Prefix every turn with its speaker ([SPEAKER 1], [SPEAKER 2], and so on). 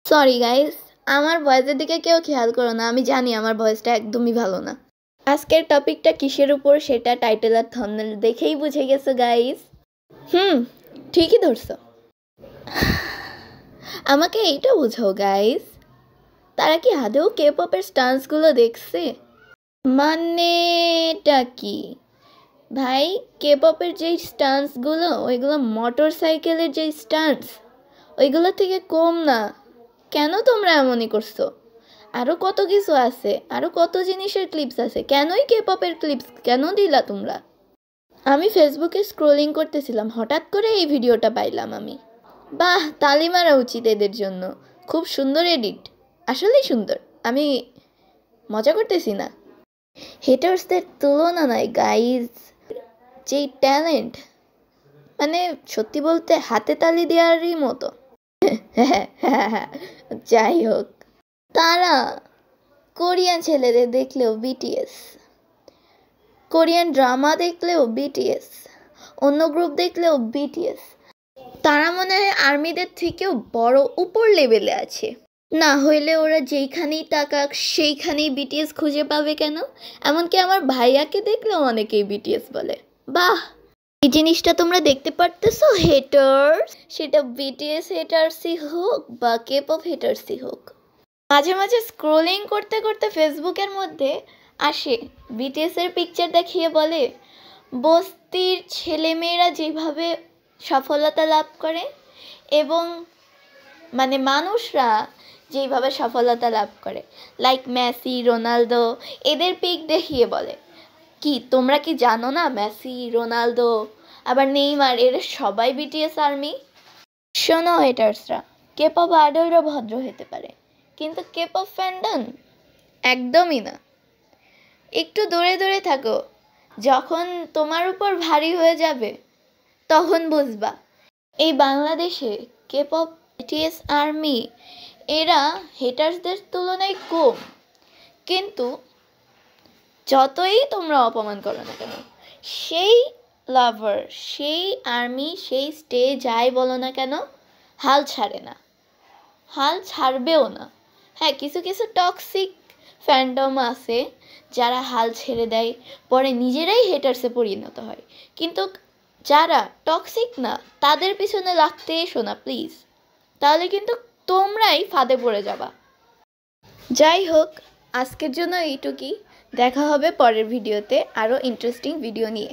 [SPEAKER 1] Sorry guys, আমার ভয়েসের দিকে কেউ খেয়াল করো না। আমি জানি আমার ভয়েসটা একদমই ভালো না। আজকের টপিকটা কিসের উপর সেটা টাইটেল আর থাম্বনেল দেখেই বুঝে গেছো গাইস। ঠিকই ধরছো। আমাকে এইটা বোঝাও গাইস, তারা কি আদৌ কে পপের স্টান্সগুলো দেখছে? মানেটা কি ভাই? কে পপের যে স্টান্সগুলো, ওইগুলো মোটর সাইকেলের যে স্টান্স, ওইগুলো থেকে কম না। কেন তোমরা এমনই করছো? আরও কত কিছু আছে, আরও কত জিনিসের ক্লিপস আছে। কেনই কে পপের ক্লিপস কেন দিলা তোমরা? আমি ফেসবুকে স্ক্রোলিং করতেছিলাম, হঠাৎ করে এই ভিডিওটা পাইলাম আমি। বাহ, তালি মারা উচিত এদের জন্য। খুব সুন্দর এডিট, আসলেই সুন্দর। আমি মজা করতেছি না। হেটার্সদের তুলনা নাই গাইজ। যেই ট্যালেন্ট, মানে সত্যি বলতে হাতে তালি দেওয়ারই মতো। যাই হোক, তারা কোরিয়ান ছেলেদের দেখলেও বিটিএস, কোরিয়ান ড্রামা দেখলেও বিটিএস, অন্য গ্রুপ দেখলেও বিটিএস। তারা মনে হয় আর্মিদের থেকেও বড় উপর লেভেলে আছে। না হইলে ওরা যেইখানেই তাকাক সেইখানেই বিটিএস খুঁজে পাবে কেন? এমনকি আমার ভাইয়াকে দেখলেও অনেকেই বিটিএস বলে। বাহ, এই জিনিসটা তোমরা দেখতে পারতেছো হেটার্স? সেটা বিটিএস হেটার্সই হোক বা কে পপ হেটার্সই হোক। মাঝে মাঝে স্ক্রোলিং করতে করতে ফেসবুকের মধ্যে আসে বিটিএসের পিকচার দেখিয়ে বলে বস্তির ছেলেমেয়েরা যেভাবে সফলতা লাভ করে এবং মানে মানুষরা যেইভাবে সফলতা লাভ করে, লাইক মেসি, রোনালদো, এদের পিক দেখিয়ে বলে কি তোমরা কি জানো না মেসি, রোনালদো, আবার নেইমার, এরা সবাই বিটিএস আর্মি। শোনো হেটার্সরা, কে পপ আইডলরা ভদ্র হতে পারে, কিন্তু কে পপ ফ্যান্ডম একদমই না। একটু দূরে দূরে থাকো, যখন তোমার উপর ভারী হয়ে যাবে তখন বুঝবা। এই বাংলাদেশে কে পপ বিটিএস আর্মি এরা হেটার্সদের তুলনায় কম, কিন্তু যতই তোমরা অপমান করো না কেন, সেই লাভার, সেই আর্মি, সেই স্টে যাই বলো না কেন, হাল ছাড়ে না, হাল ছাড়বেও না। হ্যাঁ, কিছু কিছু টক্সিক ফ্যান্ডম আছে যারা হাল ছেড়ে দেয়, পরে নিজেরাই হেটার্সে পরিণত হয়। কিন্তু যারা টক্সিক না তাদের পিছনে লাগতে এসো না প্লিজ, তাহলে কিন্তু তোমরাই ফাঁদে পড়ে যাবা। যাই হোক, আজকের জন্য এইটুকুই। দেখা হবে পরের ভিডিওতে আরও ইন্টারেস্টিং ভিডিও নিয়ে।